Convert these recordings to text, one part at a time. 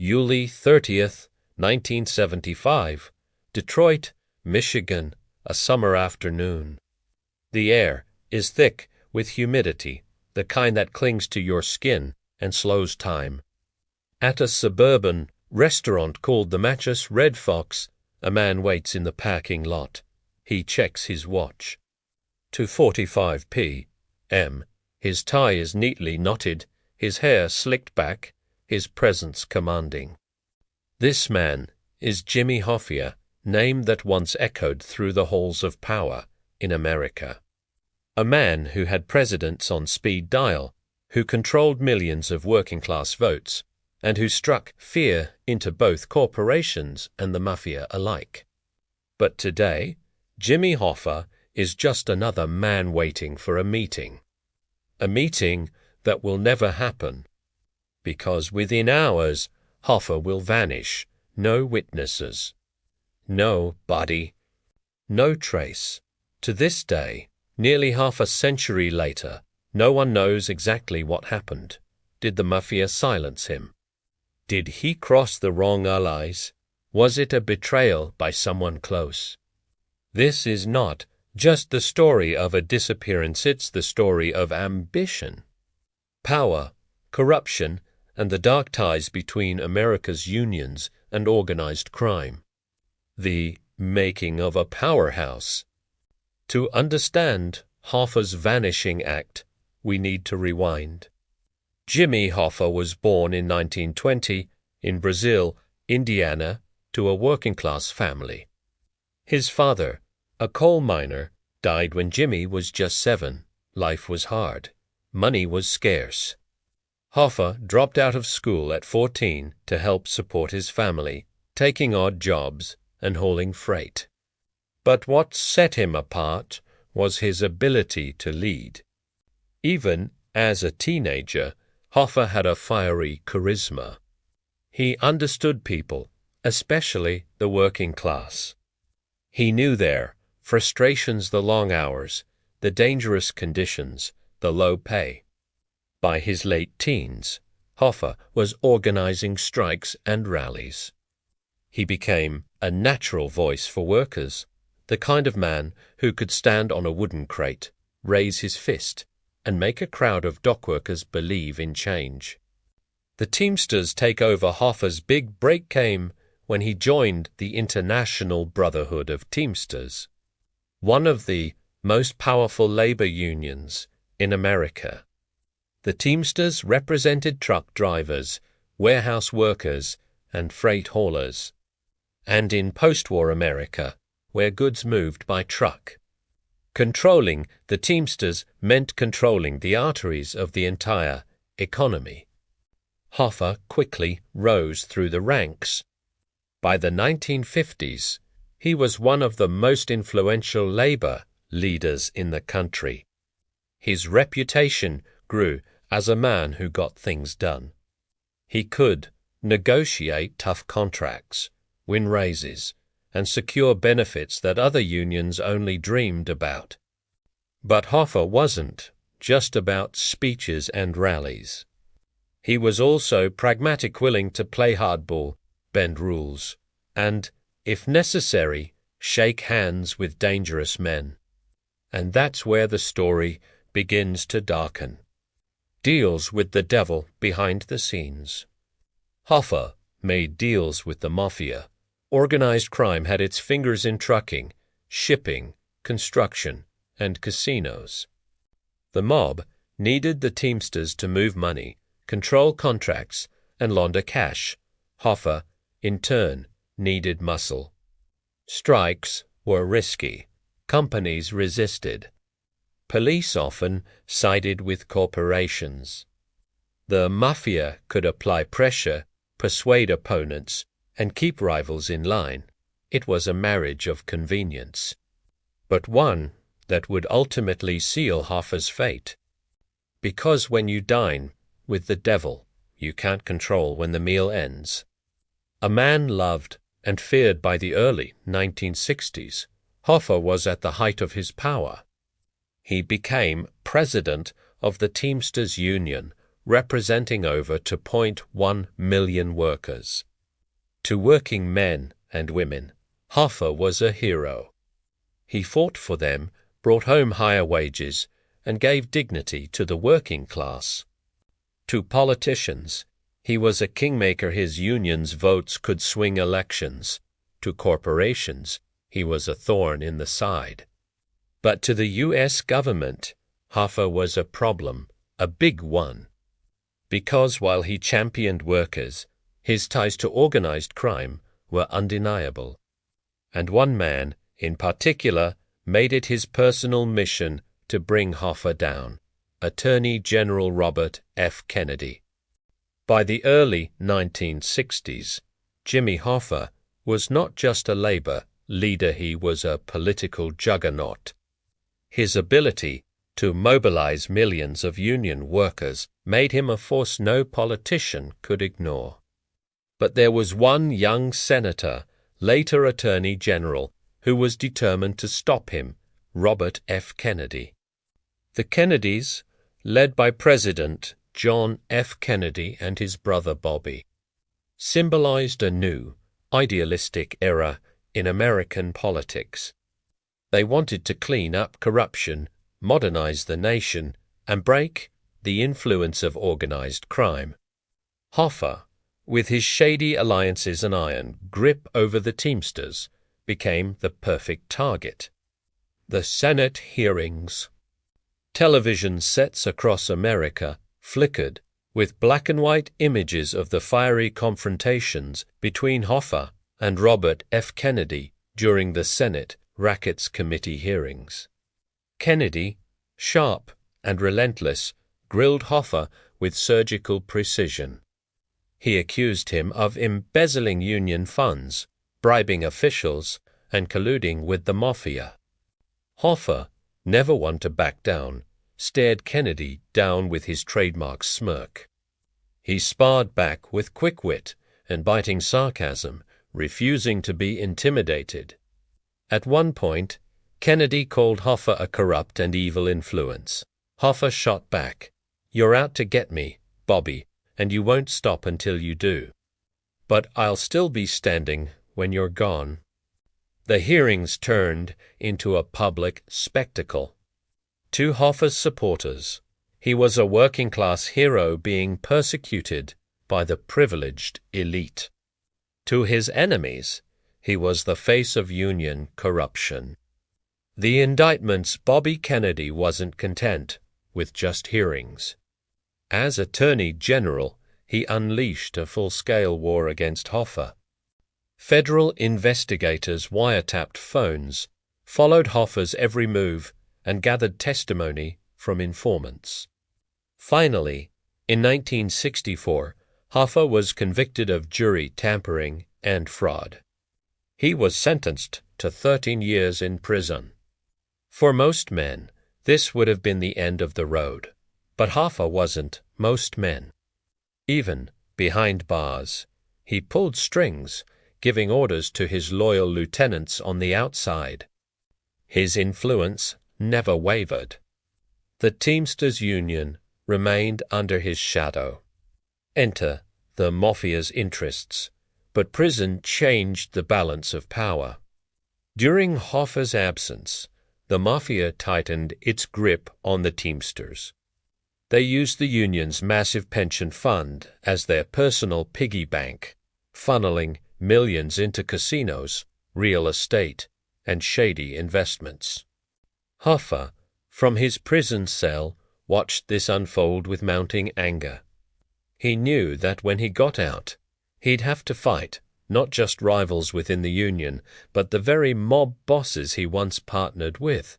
July 30th, 1975, Detroit, Michigan, a summer afternoon. The air is thick with humidity, the kind that clings to your skin and slows time. At a suburban restaurant called the Mattress Red Fox, a man waits in the parking lot. He checks his watch. 2:45 p.m. His tie is neatly knotted, his hair slicked back, his presence commanding. This man is Jimmy Hoffa, name that once echoed through the halls of power in America. A man who had presidents on speed dial, who controlled millions of working-class votes, and who struck fear into both corporations and the Mafia alike. But today, Jimmy Hoffa is just another man waiting for a meeting that will never happen, because within hours Hoffa will vanish, no witnesses, no body, no trace. To this day, nearly half a century later, no one knows exactly what happened. Did the Mafia silence him? Did he cross the wrong allies? Was it a betrayal by someone close? This is not just the story of a disappearance, it's the story of ambition, power, corruption, and the dark ties between America's unions and organized crime. The making of a powerhouse. To understand Hoffa's vanishing act, we need to rewind. Jimmy Hoffa was born in 1920 in Brazil, Indiana, to a working-class family. His father, a coal miner, died when Jimmy was just 7. Life was hard. Money was scarce. Hoffa dropped out of school at 14 to help support his family, taking odd jobs and hauling freight. But what set him apart was his ability to lead. Even as a teenager, Hoffa had a fiery charisma. He understood people, especially the working class. He knew their frustrations, the long hours, the dangerous conditions, the low pay. By his late teens, Hoffa was organizing strikes and rallies. He became a natural voice for workers, the kind of man who could stand on a wooden crate, raise his fist, and make a crowd of dockworkers believe in change. The Teamsters takeover Hoffa's big break came when he joined the International Brotherhood of Teamsters, one of the most powerful labor unions in America. The Teamsters represented truck drivers, warehouse workers, and freight haulers, and in post-war America, where goods moved by truck. Controlling the Teamsters meant controlling the arteries of the entire economy. Hoffa quickly rose through the ranks. By the 1950s, he was one of the most influential labor leaders in the country. His reputation grew as a man who got things done. He could negotiate tough contracts, win raises, and secure benefits that other unions only dreamed about. But Hoffa wasn't just about speeches and rallies. He was also pragmatic, willing to play hardball, bend rules, and, if necessary, shake hands with dangerous men. And that's where the story begins to darken. Deals with the devil behind the scenes. Hoffa made deals with the Mafia. Organized crime had its fingers in trucking, shipping, construction, and casinos. The mob needed the Teamsters to move money, control contracts, and launder cash. Hoffa, in turn, needed muscle. Strikes were risky. Companies resisted. Police often sided with corporations. The Mafia could apply pressure, persuade opponents, and keep rivals in line. It was a marriage of convenience, but one that would ultimately seal Hoffa's fate. Because when you dine with the devil, you can't control when the meal ends. A man loved and feared by the early 1960s, Hoffa was at the height of his power. He became president of the Teamsters Union, representing over 2.1 million workers. To working men and women, Hoffa was a hero. He fought for them, brought home higher wages, and gave dignity to the working class. To politicians, he was a kingmaker. His union's votes could swing elections. To corporations, he was a thorn in the side. But to the U.S. government, Hoffa was a problem, a big one. Because while he championed workers, his ties to organized crime were undeniable. And one man, in particular, made it his personal mission to bring Hoffa down, Attorney General Robert F. Kennedy. By the early 1960s, Jimmy Hoffa was not just a labor leader, he was a political juggernaut. His ability to mobilize millions of union workers made him a force no politician could ignore. But there was one young senator, later Attorney General, who was determined to stop him, Robert F. Kennedy. The Kennedys, led by President John F. Kennedy and his brother Bobby, symbolized a new, idealistic era in American politics. They wanted to clean up corruption, modernize the nation, and break the influence of organized crime. Hoffa, with his shady alliances and iron grip over the Teamsters, became the perfect target. The Senate hearings. Television sets across America flickered with black and white images of the fiery confrontations between Hoffa and Robert F. Kennedy during the Senate Rackets Committee hearings. Kennedy, sharp and relentless, grilled Hoffa with surgical precision. He accused him of embezzling union funds, bribing officials, and colluding with the Mafia. Hoffa, never one to back down, stared Kennedy down with his trademark smirk. He sparred back with quick wit and biting sarcasm, refusing to be intimidated. At one point, Kennedy called Hoffa a corrupt and evil influence. Hoffa shot back, "You're out to get me, Bobby, and you won't stop until you do. But I'll still be standing when you're gone." The hearings turned into a public spectacle. To Hoffa's supporters, he was a working-class hero being persecuted by the privileged elite. To his enemies, he was the face of union corruption. The indictments. Bobby Kennedy wasn't content with just hearings. As Attorney General, he unleashed a full-scale war against Hoffa. Federal investigators wiretapped phones, followed Hoffa's every move, and gathered testimony from informants. Finally, in 1964, Hoffa was convicted of jury tampering and fraud. He was sentenced to 13 years in prison. For most men, this would have been the end of the road, but Hoffa wasn't most men. Even behind bars, he pulled strings, giving orders to his loyal lieutenants on the outside. His influence never wavered. The Teamsters Union remained under his shadow. Enter the Mafia's interests, but prison changed the balance of power. During Hoffa's absence, the Mafia tightened its grip on the Teamsters. They used the union's massive pension fund as their personal piggy bank, funneling millions into casinos, real estate, and shady investments. Hoffa, from his prison cell, watched this unfold with mounting anger. He knew that when he got out, he'd have to fight not just rivals within the union, but the very mob bosses he once partnered with.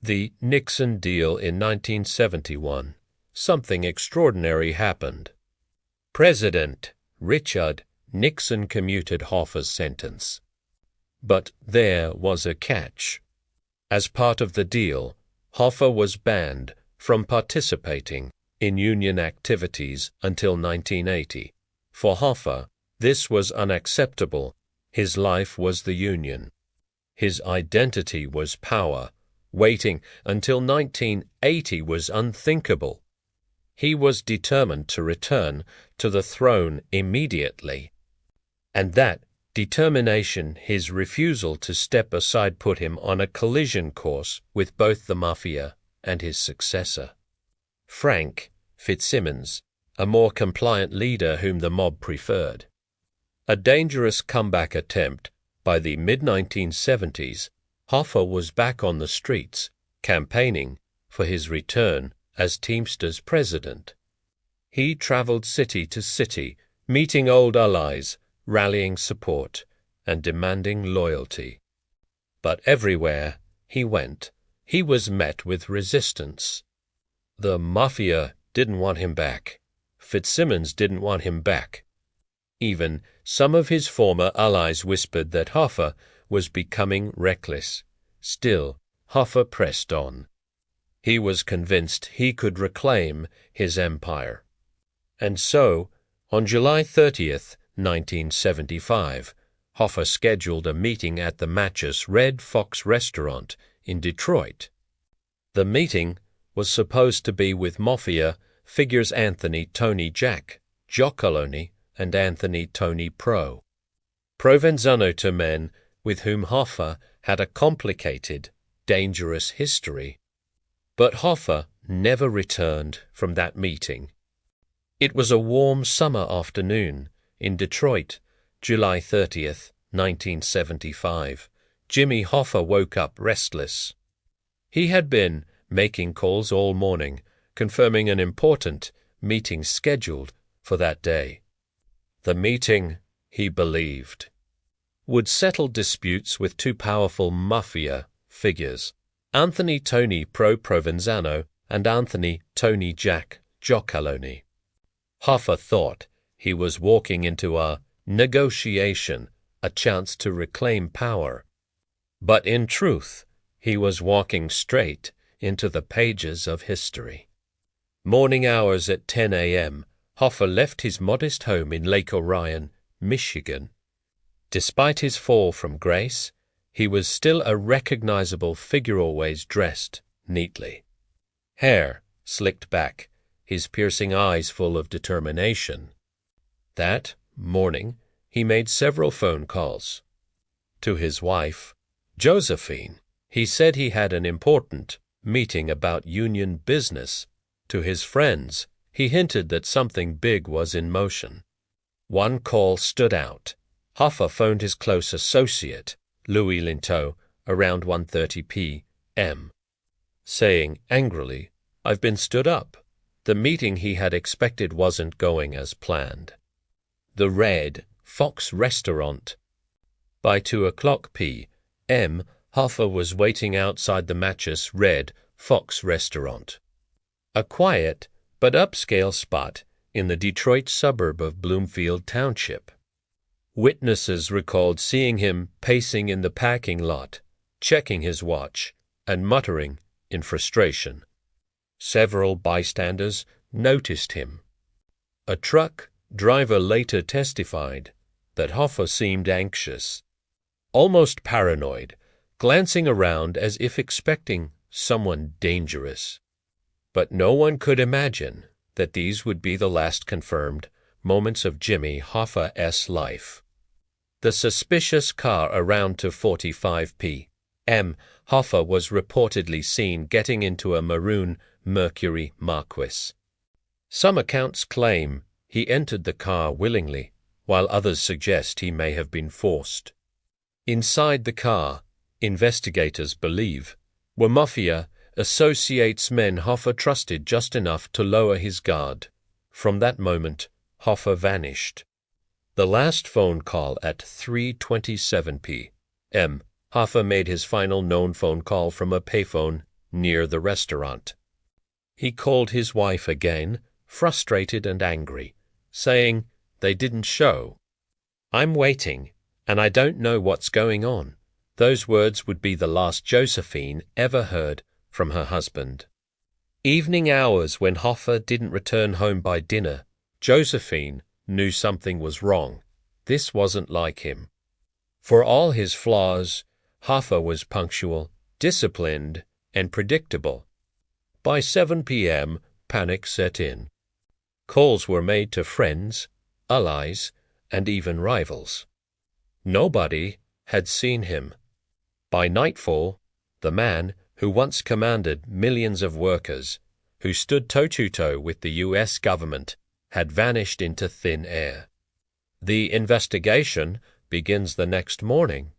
The Nixon deal in 1971. Something extraordinary happened. President Richard Nixon commuted Hoffa's sentence. But there was a catch. As part of the deal, Hoffa was banned from participating in union activities until 1980. For Hoffa, this was unacceptable. His life was the union. His identity was power. Waiting until 1980 was unthinkable. He was determined to return to the throne immediately, and that determination, his refusal to step aside, put him on a collision course with both the Mafia and his successor, Frank Fitzsimmons, a more compliant leader whom the mob preferred. A dangerous comeback attempt. By the mid-1970s, Hoffa was back on the streets, campaigning for his return as Teamsters president. He traveled city to city, meeting old allies, rallying support, and demanding loyalty. But everywhere he went, he was met with resistance. The Mafia didn't want him back. Fitzsimmons didn't want him back. Even some of his former allies whispered that Hoffa was becoming reckless. Still, Hoffa pressed on. He was convinced he could reclaim his empire. And so, on July 30th, 1975, Hoffa scheduled a meeting at the Matches Red Fox restaurant in Detroit. The meeting was supposed to be with Mafia figures Anthony Tony Jack, Gioccolone, and Anthony Tony Provenzano, to men with whom Hoffa had a complicated, dangerous history. But Hoffa never returned from that meeting. It was a warm summer afternoon in Detroit, July 30th, 1975. Jimmy Hoffa woke up restless. He had been making calls all morning, confirming an important meeting scheduled for that day. The meeting, he believed, would settle disputes with two powerful Mafia figures, Anthony Tony Provenzano and Anthony Tony Jack Gioccolone. Hoffa thought he was walking into a negotiation, a chance to reclaim power. But in truth, he was walking straight into the pages of history. Morning hours at 10 a.m., Hoffa left his modest home in Lake Orion, Michigan. Despite his fall from grace, he was still a recognizable figure, always dressed neatly. Hair slicked back, his piercing eyes full of determination. That morning, he made several phone calls. To his wife, Josephine, he said he had an important meeting about union business. To his friends, he hinted that something big was in motion. One call stood out. Hoffa phoned his close associate, Louis Linteau, around 1:30 p.m., saying angrily, "I've been stood up." The meeting he had expected wasn't going as planned. The Red Fox restaurant. By 2:00 p.m., Hoffa was waiting outside the Matches Red Fox restaurant, a quiet but upscale spot in the Detroit suburb of Bloomfield Township. Witnesses recalled seeing him pacing in the parking lot, checking his watch, and muttering in frustration. Several bystanders noticed him. A truck driver later testified that Hoffa seemed anxious, almost paranoid, glancing around as if expecting someone dangerous. But no one could imagine that these would be the last confirmed moments of Jimmy Hoffa's life. The suspicious car around 2:45 p.m., Hoffa was reportedly seen getting into a maroon Mercury Marquis. Some accounts claim he entered the car willingly, while others suggest he may have been forced. Inside the car, investigators believe, were Mafia associates, men Hoffa trusted just enough to lower his guard. From that moment, Hoffa vanished. The last phone call at 3:27 p.m., Hoffa made his final known phone call from a payphone near the restaurant. He called his wife again, frustrated and angry, saying they didn't show. "I'm waiting, and I don't know what's going on." Those words would be the last Josephine ever heard from her husband. Evening hours, when Hoffa didn't return home by dinner, Josephine knew something was wrong. This wasn't like him. For all his flaws, Hoffa was punctual, disciplined, and predictable. By 7 p.m., panic set in. Calls were made to friends, allies, and even rivals. Nobody had seen him. By nightfall, the man who once commanded millions of workers, who stood toe-to-toe with the U.S. government, had vanished into thin air. The investigation begins the next morning.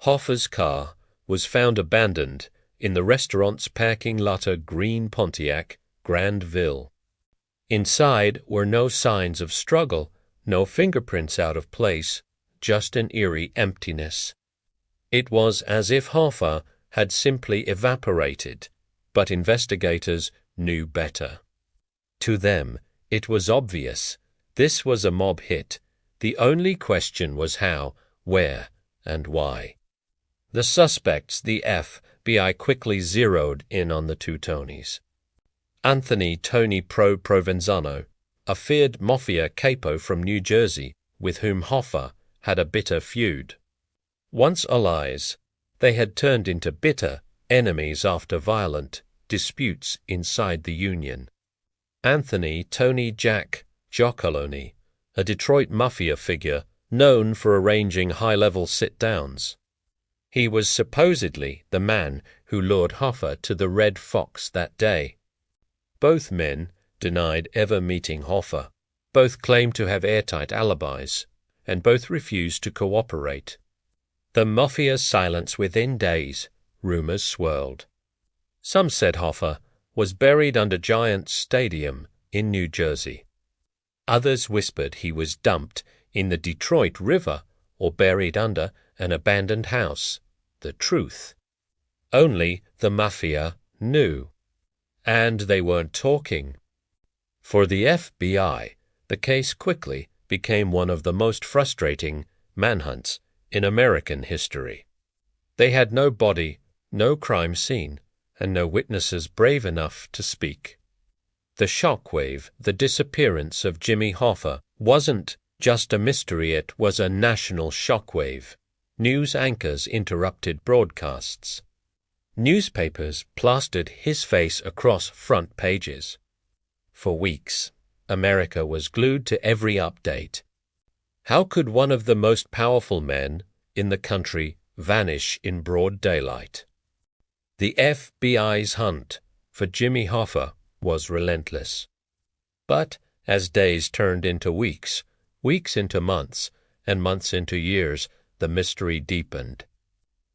Hoffa's car was found abandoned in the restaurant's parking lot of green Pontiac, Grandville. Inside were no signs of struggle, no fingerprints out of place, just an eerie emptiness. It was as if Hoffa had simply evaporated, but investigators knew better. To them, it was obvious. This was a mob hit. The only question was how, where, and why. The suspects, the FBI quickly zeroed in on the two Tonys. Anthony Tony Provenzano, a feared Mafia capo from New Jersey, with whom Hoffa had a bitter feud. Once allies, they had turned into bitter enemies after violent disputes inside the Union. Anthony Tony Jack Giacoloni, a Detroit Mafia figure known for arranging high-level sit-downs. He was supposedly the man who lured Hoffa to the Red Fox that day. Both men denied ever meeting Hoffa. Both claimed to have airtight alibis, and both refused to cooperate. The Mafia's silence within days, rumors swirled. Some said Hoffa was buried under Giants Stadium in New Jersey. Others whispered he was dumped in the Detroit River or buried under an abandoned house. The truth. Only the Mafia knew. And they weren't talking. For the FBI, the case quickly became one of the most frustrating manhunts in American history. They had no body, no crime scene, and no witnesses brave enough to speak. The shockwave, the disappearance of Jimmy Hoffa, wasn't just a mystery, it was a national shockwave. News anchors interrupted broadcasts. Newspapers plastered his face across front pages. For weeks, America was glued to every update. How could one of the most powerful men in the country vanish in broad daylight? The FBI's hunt for Jimmy Hoffa was relentless. But as days turned into weeks, weeks into months, and months into years, the mystery deepened.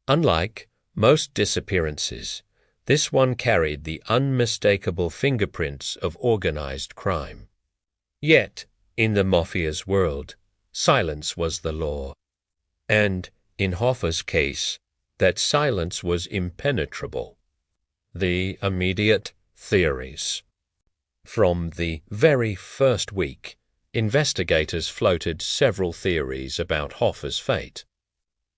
Unlike most disappearances, this one carried the unmistakable fingerprints of organized crime. Yet, in the Mafia's world, silence was the law. And, in Hoffa's case, that silence was impenetrable. The immediate theories. From the very first week, investigators floated several theories about Hoffa's fate.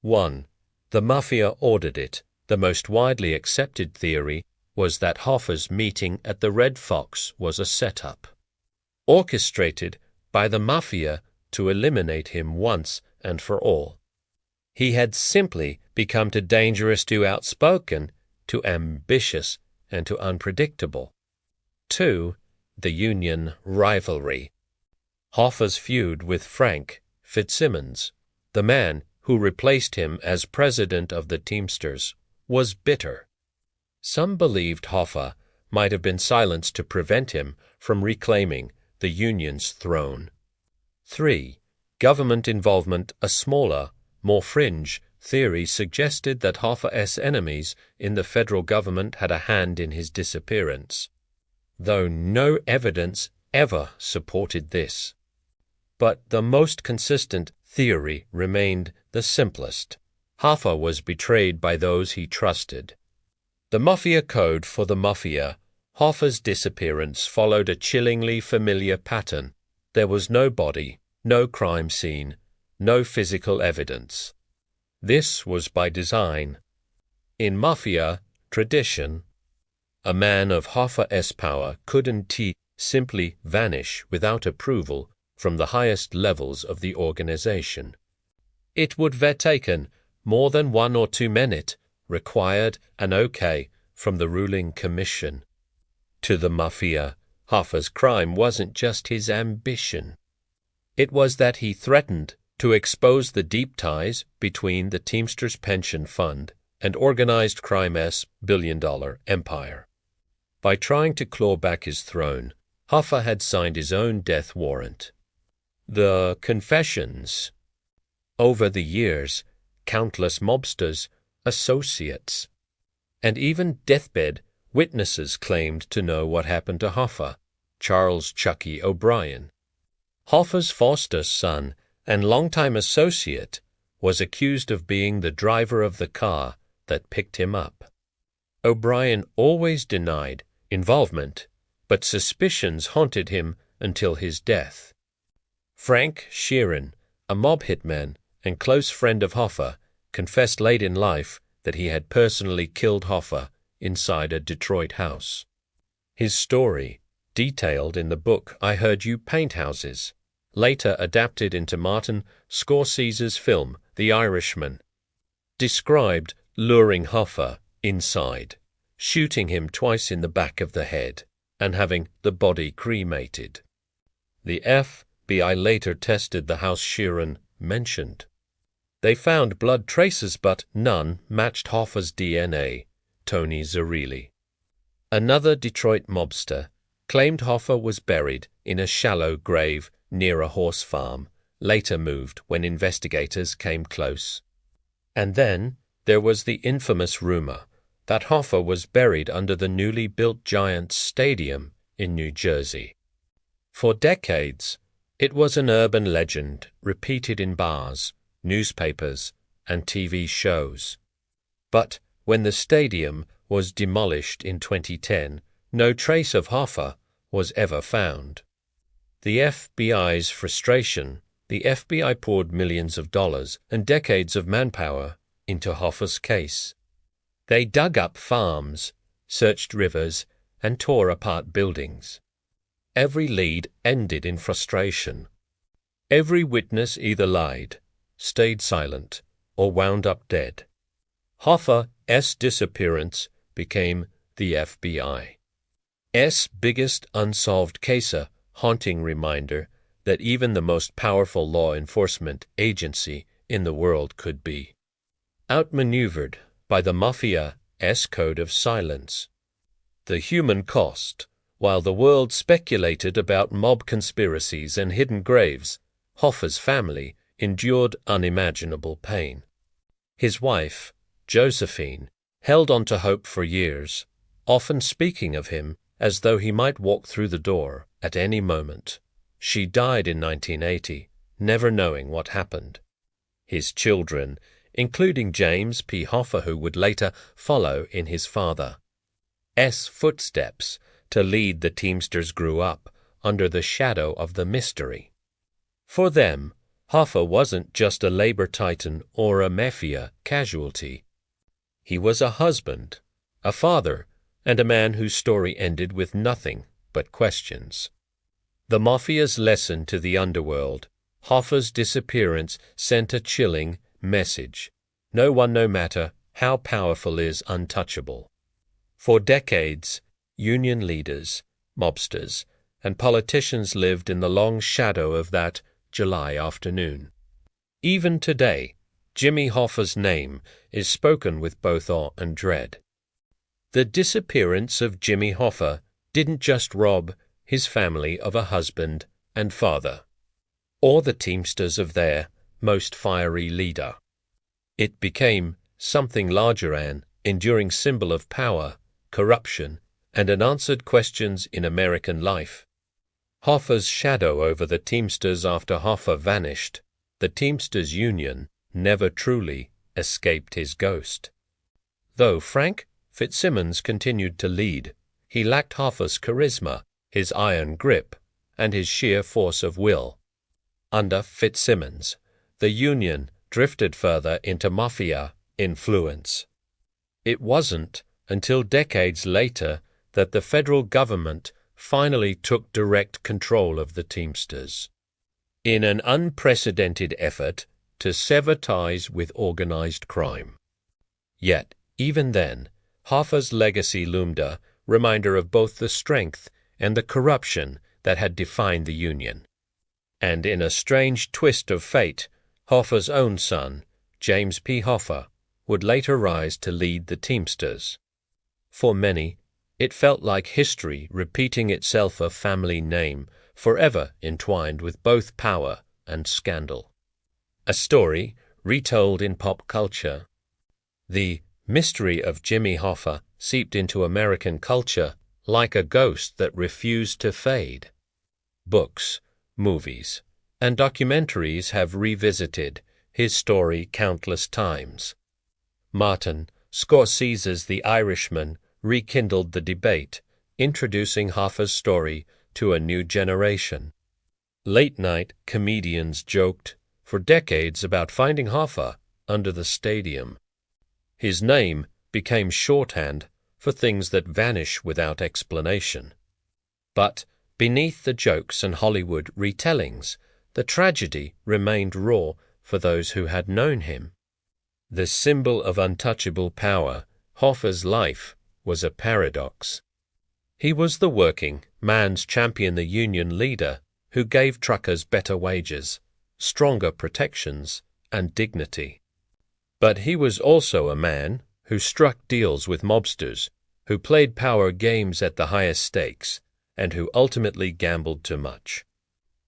1. The Mafia ordered it. The most widely accepted theory was that Hoffa's meeting at the Red Fox was a setup, orchestrated by the Mafia to eliminate him once and for all. He had simply become too dangerous, too outspoken, too ambitious, and too unpredictable. 2. The Union rivalry. Hoffa's feud with Frank Fitzsimmons, the man who replaced him as president of the Teamsters, was bitter. Some believed Hoffa might have been silenced to prevent him from reclaiming the Union's throne. 3. Government involvement. A smaller, more fringe theory suggested that Hoffa's enemies in the federal government had a hand in his disappearance, though no evidence ever supported this. But the most consistent theory remained the simplest. Hoffa was betrayed by those he trusted. The Mafia code for the Mafia. Hoffa's disappearance followed a chillingly familiar pattern. There was no body, no crime scene, no physical evidence. This was by design. In Mafia tradition, a man of Hoffa's power couldn't simply vanish without approval from the highest levels of the organization. It would have taken more than 1 or 2 minutes, required an okay from the ruling commission. To the Mafia, Hoffa's crime wasn't just his ambition. It was that he threatened to expose the deep ties between the Teamsters Pension Fund and organized crime's billion-dollar empire. By trying to claw back his throne, Hoffa had signed his own death warrant. The confessions. Over the years, countless mobsters, associates, and even deathbed witnesses claimed to know what happened to Hoffa, Charles Chucky O'Brien. Hoffa's foster son and longtime associate was accused of being the driver of the car that picked him up. O'Brien always denied involvement, but suspicions haunted him until his death. Frank Sheeran, a mob hitman and close friend of Hoffa, confessed late in life that he had personally killed Hoffa inside a Detroit house. His story, detailed in the book I Heard You Paint Houses, later adapted into Martin Scorsese's film The Irishman, described luring Hoffa inside, shooting him twice in the back of the head, and having the body cremated. The FBI later tested the house Sheeran mentioned. They found blood traces, but none matched Hoffa's DNA, Tony Zerilli. Another Detroit mobster claimed Hoffa was buried in a shallow grave near a horse farm, later moved when investigators came close. And then there was the infamous rumor that Hoffa was buried under the newly built Giants Stadium in New Jersey. For decades, it was an urban legend repeated in bars, newspapers, and TV shows. But when the stadium was demolished in 2010, no trace of Hoffa was ever found. The FBI's frustration, the FBI poured millions of dollars and decades of manpower into Hoffa's case. They dug up farms, searched rivers, and tore apart buildings. Every lead ended in frustration. Every witness either lied, stayed silent, or wound up dead. Hoffa's disappearance became the FBI's biggest unsolved case, a haunting reminder that even the most powerful law enforcement agency in the world could be outmaneuvered by the Mafia's code of silence. The human cost. While the world speculated about mob conspiracies and hidden graves, Hoffa's family endured unimaginable pain. His wife, Josephine, held on to hope for years, often speaking of him as though he might walk through the door at any moment. She died in 1980, never knowing what happened. His children, including James P. Hoffa, who would later follow in his father's footsteps to lead the Teamsters, grew up under the shadow of the mystery. For them, Hoffa wasn't just a labor titan or a Mafia casualty. He was a husband, a father, and a man whose story ended with nothing but questions. The Mafia's lesson to the underworld, Hoffa's disappearance, sent a chilling message. No one, no matter how powerful, is untouchable. For decades, union leaders, mobsters, and politicians lived in the long shadow of that July afternoon. Even today, Jimmy Hoffa's name is spoken with both awe and dread. The disappearance of Jimmy Hoffa didn't just rob his family of a husband and father, or the Teamsters of their most fiery leader. It became something larger, an enduring symbol of power, corruption, and unanswered questions in American life. Hoffa's shadow over the Teamsters. After Hoffa vanished, the Teamsters Union never truly escaped his ghost. Though Frank Fitzsimmons continued to lead, he lacked Hoffa's charisma, his iron grip, and his sheer force of will. Under Fitzsimmons, the Union drifted further into Mafia influence. It wasn't until decades later that the federal government finally took direct control of the Teamsters, in an unprecedented effort to sever ties with organized crime. Yet, even then, Hoffa's legacy loomed, a reminder of both the strength and the corruption that had defined the Union. And in a strange twist of fate, Hoffa's own son, James P. Hoffa, would later rise to lead the Teamsters. For many, it felt like history repeating itself, a family name forever entwined with both power and scandal. A story retold in pop culture. The mystery of Jimmy Hoffa seeped into American culture like a ghost that refused to fade. Books, movies, and documentaries have revisited his story countless times. Martin Scorsese's The Irishman rekindled the debate, introducing Hoffa's story to a new generation. Late-night comedians joked for decades about finding Hoffa under the stadium. His name became shorthand for things that vanish without explanation. But beneath the jokes and Hollywood retellings, the tragedy remained raw for those who had known him. The symbol of untouchable power, Hoffa's life was a paradox. He was the working man's champion, the union leader who gave truckers better wages, stronger protections, and dignity. But he was also a man who struck deals with mobsters, who played power games at the highest stakes, and who ultimately gambled too much.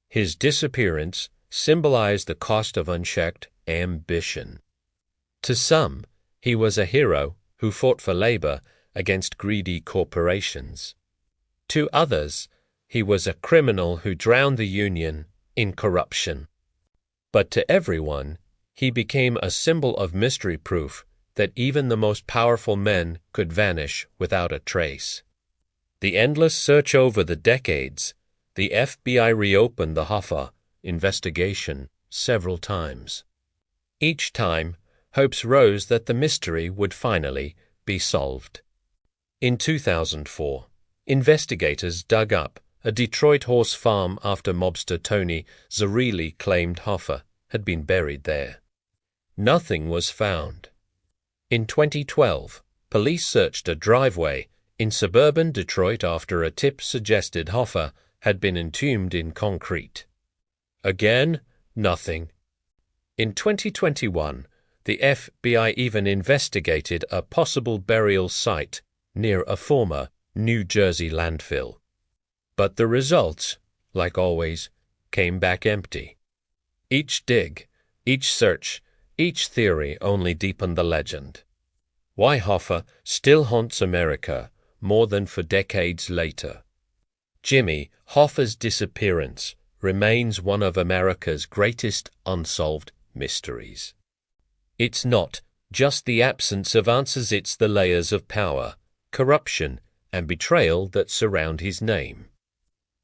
His disappearance symbolized the cost of unchecked ambition. To some, he was a hero who fought for labor against greedy corporations. To others, he was a criminal who drowned the Union in corruption. But to everyone, he became a symbol of mystery proof that even the most powerful men could vanish without a trace. The endless search over the decades, the FBI reopened the Hoffa investigation several times. Each time, hopes rose that the mystery would finally be solved. In 2004, investigators dug up a Detroit horse farm after mobster Tony Zerilli claimed Hoffa had been buried there. Nothing was found. In 2012, police searched a driveway in suburban Detroit after a tip suggested Hoffa had been entombed in concrete. Again, nothing. In 2021, the FBI even investigated a possible burial site near a former New Jersey landfill. But the results, like always, came back empty. Each dig, each search, each theory only deepened the legend. Why Hoffa still haunts America more than for decades later. Jimmy Hoffa's disappearance remains one of America's greatest unsolved mysteries. It's not just the absence of answers, it's the layers of power, corruption, and betrayal that surround his name.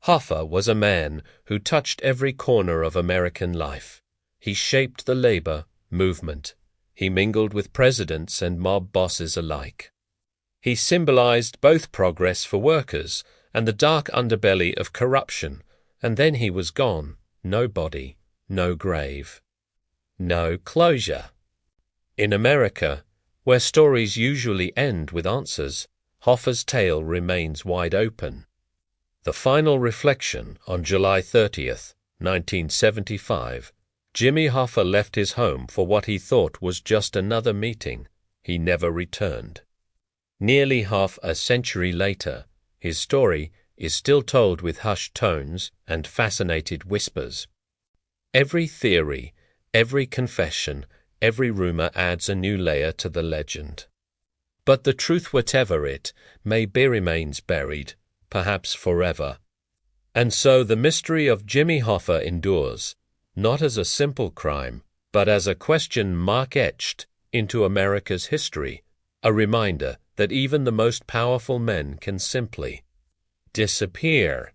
Hoffa was a man who touched every corner of American life. He shaped the labor movement. He mingled with presidents and mob bosses alike. He symbolized both progress for workers and the dark underbelly of corruption, and then he was gone. No body, no grave, no closure. In America, where stories usually end with answers, Hoffa's tale remains wide open. The final reflection on July 30th, 1975, Jimmy Hoffa left his home for what he thought was just another meeting. He never returned. Nearly half a century later, his story is still told with hushed tones and fascinated whispers. Every theory, every confession, every rumor adds a new layer to the legend. But the truth, whatever it may be, remains buried, perhaps forever. And so the mystery of Jimmy Hoffa endures, not as a simple crime, but as a question mark etched into America's history, a reminder that even the most powerful men can simply disappear.